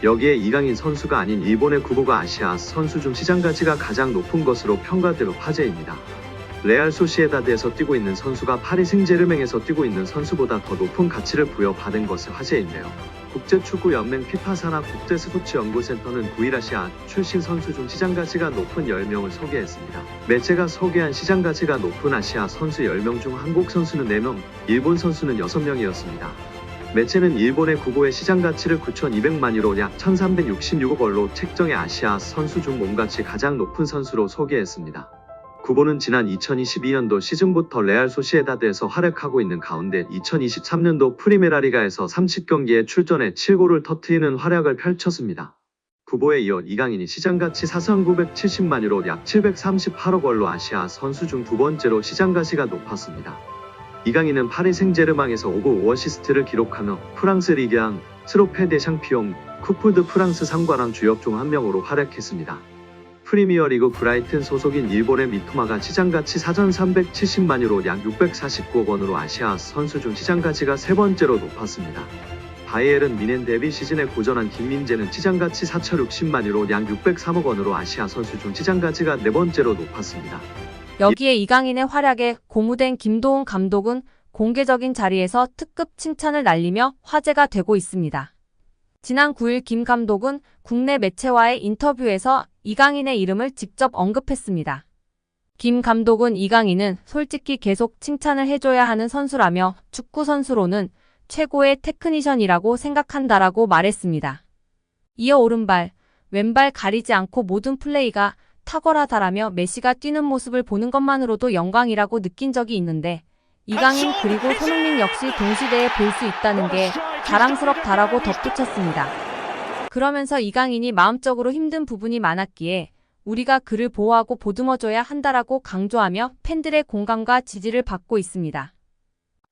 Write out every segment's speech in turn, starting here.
여기에 이강인 선수가 아닌 일본의 구보가 아시아 선수 중 시장 가치가 가장 높은 것으로 평가되어 화제입니다. 레알 소시에다드에서 뛰고 있는 선수가 파리 생제르맹에서 뛰고 있는 선수보다 더 높은 가치를 부여받은 것이 화제인데요. 국제축구연맹 피파 산하 국제스포츠연구센터는 9일 아시아 출신 선수 중 시장 가치가 높은 10명을 소개했습니다. 매체가 소개한 시장 가치가 높은 아시아 선수 10명 중 한국 선수는 4명, 일본 선수는 6명이었습니다. 매체는 일본의 구보의 시장 가치를 9,200만 유로 약 1,366억 원로 책정해 아시아 선수 중 몸가치 가장 높은 선수로 소개했습니다. 구보는 지난 2022년도 시즌부터 레알 소시에다드에서 활약하고 있는 가운데 2023년도 프리메라리가에서 30경기에 출전해 7골을 터뜨리는 활약을 펼쳤습니다. 구보에 이어 이강인이 시장가치 4,970만 유로 약 738억 원로 아시아 선수 중 두 번째로 시장가치가 높았습니다. 이강인은 파리 생제르맹에서 5골 5어시스트를 기록하며 프랑스 리그앙, 트로페 대 샹피옹, 쿠프 드 프랑스 상관왕 주역 중 한 명으로 활약했습니다. 프리미어리그 브라이튼 소속인 일본의 미토마가 시장가치 4,370만 유로 약 649억 원으로 아시아 선수 중 시장가치가 세 번째로 높았습니다. 바이에른 미넨 데뷔 시즌에 고전한 김민재는 시장가치 4,060만 유로 약 603억 원으로 아시아 선수 중 시장가치가 네 번째로 높았습니다. 여기에 이강인의 활약에 고무된 김도훈 감독은 공개적인 자리에서 특급 칭찬을 날리며 화제가 되고 있습니다. 지난 9일 김 감독은 국내 매체와의 인터뷰에서 이강인의 이름을 직접 언급했습니다. 김 감독은 이강인은 솔직히 계속 칭찬을 해줘야 하는 선수라며 축구 선수로는 최고의 테크니션이라고 생각한다라고 말했습니다. 이어 오른발, 왼발 가리지 않고 모든 플레이가 탁월하다라며 메시가 뛰는 모습을 보는 것만으로도 영광이라고 느낀 적이 있는데 이강인 그리고 손흥민 역시 동시대에 볼 수 있다는 게 자랑스럽다라고 덧붙였습니다. 그러면서 이강인이 마음적으로 힘든 부분이 많았기에 우리가 그를 보호하고 보듬어줘야 한다라고 강조하며 팬들의 공감과 지지를 받고 있습니다.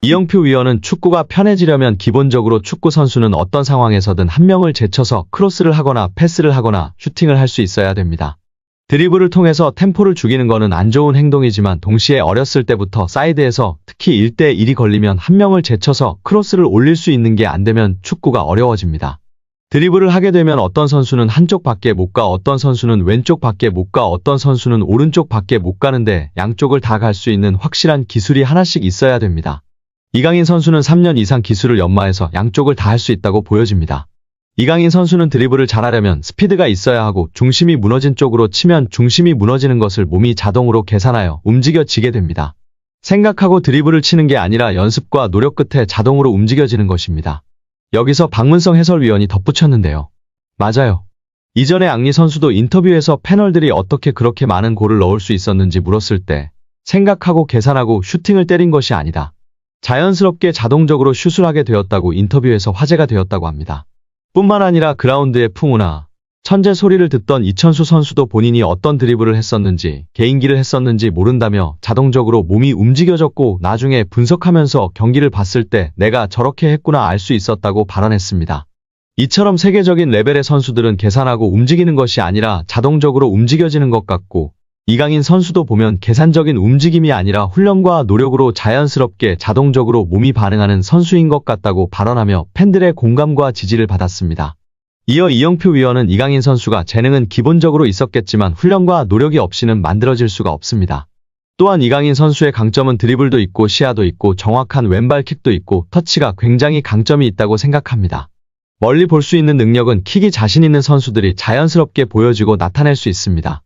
이영표 위원은 축구가 편해지려면 기본적으로 축구 선수는 어떤 상황에서든 한 명을 제쳐서 크로스를 하거나 패스를 하거나 슈팅을 할 수 있어야 됩니다. 드리블을 통해서 템포를 죽이는 거는 안 좋은 행동이지만 동시에 어렸을 때부터 사이드에서 특히 1대1이 걸리면 한 명을 제쳐서 크로스를 올릴 수 있는 게 안 되면 축구가 어려워집니다. 드리블을 하게 되면 어떤 선수는 한쪽 밖에 못 가, 어떤 선수는 왼쪽 밖에 못 가, 어떤 선수는 오른쪽 밖에 못 가는데 양쪽을 다 갈 수 있는 확실한 기술이 하나씩 있어야 됩니다. 이강인 선수는 3년 이상 기술을 연마해서 양쪽을 다 할 수 있다고 보여집니다. 이강인 선수는 드리블을 잘하려면 스피드가 있어야 하고 중심이 무너진 쪽으로 치면 중심이 무너지는 것을 몸이 자동으로 계산하여 움직여지게 됩니다. 생각하고 드리블을 치는 게 아니라 연습과 노력 끝에 자동으로 움직여지는 것입니다. 여기서 박문성 해설위원이 덧붙였는데요. 맞아요. 이전에 앙리 선수도 인터뷰에서 패널들이 어떻게 그렇게 많은 골을 넣을 수 있었는지 물었을 때 생각하고 계산하고 슈팅을 때린 것이 아니다. 자연스럽게 자동적으로 슛을 하게 되었다고 인터뷰에서 화제가 되었다고 합니다. 뿐만 아니라 그라운드의 풍우나 천재 소리를 듣던 이천수 선수도 본인이 어떤 드리블을 했었는지 개인기를 했었는지 모른다며 자동적으로 몸이 움직여졌고 나중에 분석하면서 경기를 봤을 때 내가 저렇게 했구나 알 수 있었다고 발언했습니다. 이처럼 세계적인 레벨의 선수들은 계산하고 움직이는 것이 아니라 자동적으로 움직여지는 것 같고 이강인 선수도 보면 계산적인 움직임이 아니라 훈련과 노력으로 자연스럽게 자동적으로 몸이 반응하는 선수인 것 같다고 발언하며 팬들의 공감과 지지를 받았습니다. 이어 이영표 위원은 이강인 선수가 재능은 기본적으로 있었겠지만 훈련과 노력이 없이는 만들어질 수가 없습니다. 또한 이강인 선수의 강점은 드리블도 있고 시야도 있고 정확한 왼발킥도 있고 터치가 굉장히 강점이 있다고 생각합니다. 멀리 볼 수 있는 능력은 킥이 자신 있는 선수들이 자연스럽게 보여주고 나타낼 수 있습니다.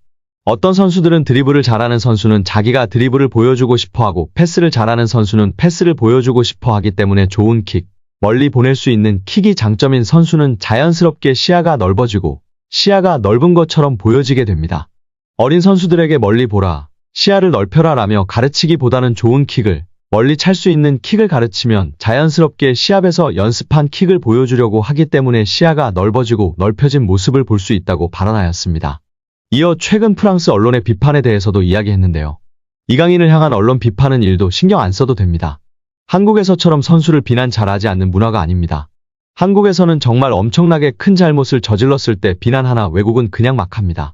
어떤 선수들은 드리블을 잘하는 선수는 자기가 드리블을 보여주고 싶어하고 패스를 잘하는 선수는 패스를 보여주고 싶어하기 때문에 좋은 킥, 멀리 보낼 수 있는 킥이 장점인 선수는 자연스럽게 시야가 넓어지고 시야가 넓은 것처럼 보여지게 됩니다. 어린 선수들에게 멀리 보라, 시야를 넓혀라 라며 가르치기보다는 좋은 킥을, 멀리 찰 수 있는 킥을 가르치면 자연스럽게 시합에서 연습한 킥을 보여주려고 하기 때문에 시야가 넓어지고 넓혀진 모습을 볼 수 있다고 발언하였습니다. 이어 최근 프랑스 언론의 비판에 대해서도 이야기했는데요. 이강인을 향한 언론 비판은 일도 신경 안 써도 됩니다. 한국에서처럼 선수를 비난 잘하지 않는 문화가 아닙니다. 한국에서는 정말 엄청나게 큰 잘못을 저질렀을 때 비난하나 외국은 그냥 막 합니다.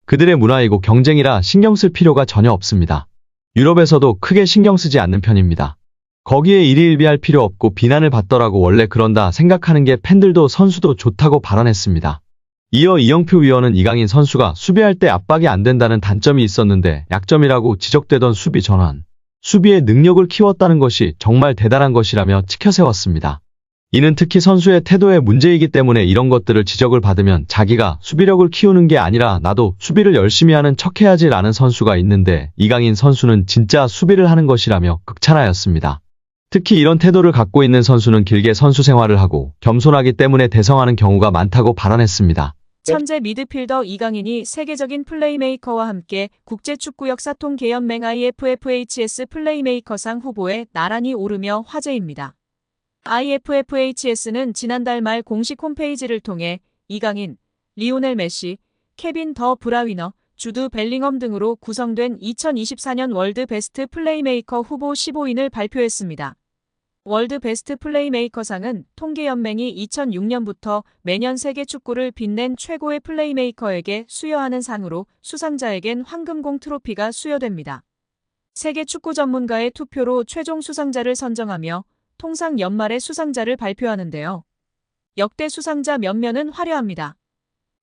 그들의 문화이고 경쟁이라 신경 쓸 필요가 전혀 없습니다. 유럽에서도 크게 신경 쓰지 않는 편입니다. 거기에 일희일비할 필요 없고 비난을 받더라고 원래 그런다 생각하는 게 팬들도 선수도 좋다고 발언했습니다. 이어 이영표 위원은 이강인 선수가 수비할 때 압박이 안 된다는 단점이 있었는데 약점이라고 지적되던 수비 전환, 수비의 능력을 키웠다는 것이 정말 대단한 것이라며 치켜세웠습니다. 이는 특히 선수의 태도의 문제이기 때문에 이런 것들을 지적을 받으면 자기가 수비력을 키우는 게 아니라 나도 수비를 열심히 하는 척해야지 라는 선수가 있는데 이강인 선수는 진짜 수비를 하는 것이라며 극찬하였습니다. 특히 이런 태도를 갖고 있는 선수는 길게 선수 생활을 하고 겸손하기 때문에 대성하는 경우가 많다고 발언했습니다. 천재 미드필더 이강인이 세계적인 플레이메이커와 함께 국제축구역사통계연맹 IFFHS 플레이메이커상 후보에 나란히 오르며 화제입니다. IFFHS는 지난달 말 공식 홈페이지를 통해 이강인, 리오넬 메시, 케빈 더 브라위너, 주드 벨링엄 등으로 구성된 2024년 월드 베스트 플레이메이커 후보 15인을 발표했습니다. 월드 베스트 플레이메이커상은 통계연맹이 2006년부터 매년 세계 축구를 빛낸 최고의 플레이메이커에게 수여하는 상으로 수상자에겐 황금공 트로피가 수여됩니다. 세계 축구 전문가의 투표로 최종 수상자를 선정하며 통상 연말에 수상자를 발표하는데요. 역대 수상자 면면은 화려합니다.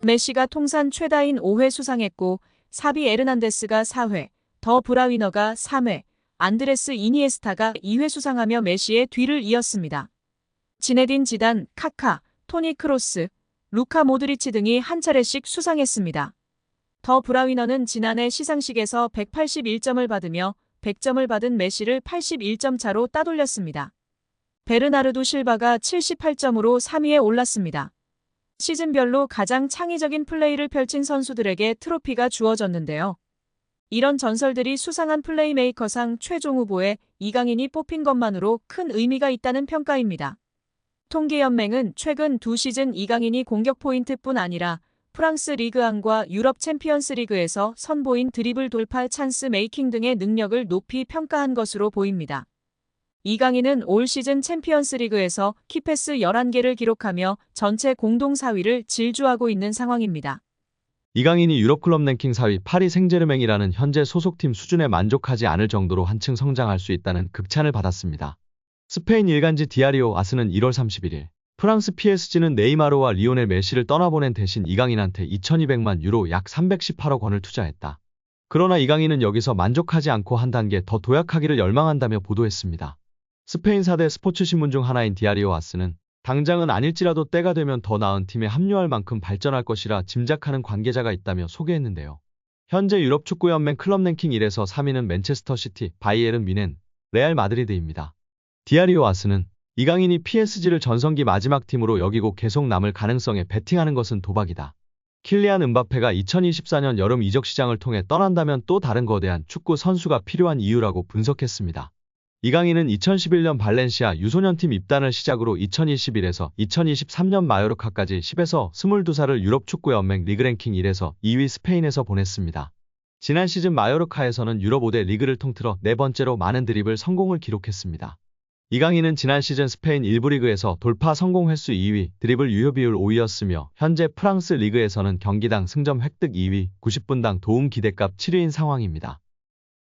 메시가 통산 최다인 5회 수상했고 사비 에르난데스가 4회, 더 브라위너가 3회, 안드레스 이니에스타가 2회 수상하며 메시의 뒤를 이었습니다. 지네딘 지단, 카카, 토니 크로스, 루카 모드리치 등이 한 차례씩 수상했습니다. 더 브라위너는 지난해 시상식에서 181점을 받으며 100점을 받은 메시를 81점 차로 따돌렸습니다. 베르나르도 실바가 78점으로 3위에 올랐습니다. 시즌별로 가장 창의적인 플레이를 펼친 선수들에게 트로피가 주어졌는데요. 이런 전설들이 수상한 플레이메이커상 최종 후보에 이강인이 뽑힌 것만으로 큰 의미가 있다는 평가입니다. 통계연맹은 최근 2시즌 이강인이 공격 포인트뿐 아니라 프랑스 리그1과 유럽 챔피언스 리그에서 선보인 드리블 돌파 찬스 메이킹 등의 능력을 높이 평가한 것으로 보입니다. 이강인은 올 시즌 챔피언스 리그에서 키패스 11개를 기록하며 전체 공동 4위를 질주하고 있는 상황입니다. 이강인이 유럽클럽 랭킹 4위 파리 생제르맹이라는 현재 소속팀 수준에 만족하지 않을 정도로 한층 성장할 수 있다는 극찬을 받았습니다. 스페인 일간지 디아리오 아스는 1월 31일 프랑스 PSG는 네이마르와 리오넬 메시를 떠나보낸 대신 이강인한테 2200만 유로 약 318억 원을 투자했다. 그러나 이강인은 여기서 만족하지 않고 한 단계 더 도약하기를 열망한다며 보도했습니다. 스페인 4대 스포츠 신문 중 하나인 디아리오 아스는 당장은 아닐지라도 때가 되면 더 나은 팀에 합류할 만큼 발전할 것이라 짐작하는 관계자가 있다며 소개했는데요. 현재 유럽축구연맹 클럽 랭킹 1에서 3위는 맨체스터 시티, 바이에른 뮌헨, 레알 마드리드입니다. 디아리오 아스는 이강인이 PSG를 전성기 마지막 팀으로 여기고 계속 남을 가능성에 베팅하는 것은 도박이다. 킬리안 음바페가 2024년 여름 이적 시장을 통해 떠난다면 또 다른 거대한 축구 선수가 필요한 이유라고 분석했습니다. 이강인은 2011년 발렌시아 유소년팀 입단을 시작으로 2021에서 2023년 마요르카까지 10에서 22살을 유럽축구연맹 리그랭킹 1에서 2위 스페인에서 보냈습니다. 지난 시즌 마요르카에서는 유럽 5대 리그를 통틀어 네 번째로 많은 드리블 성공을 기록했습니다. 이강인은 지난 시즌 스페인 1부 리그에서 돌파 성공 횟수 2위, 드리블 유효 비율 5위였으며 현재 프랑스 리그에서는 경기당 승점 획득 2위, 90분당 도움 기대값 7위인 상황입니다.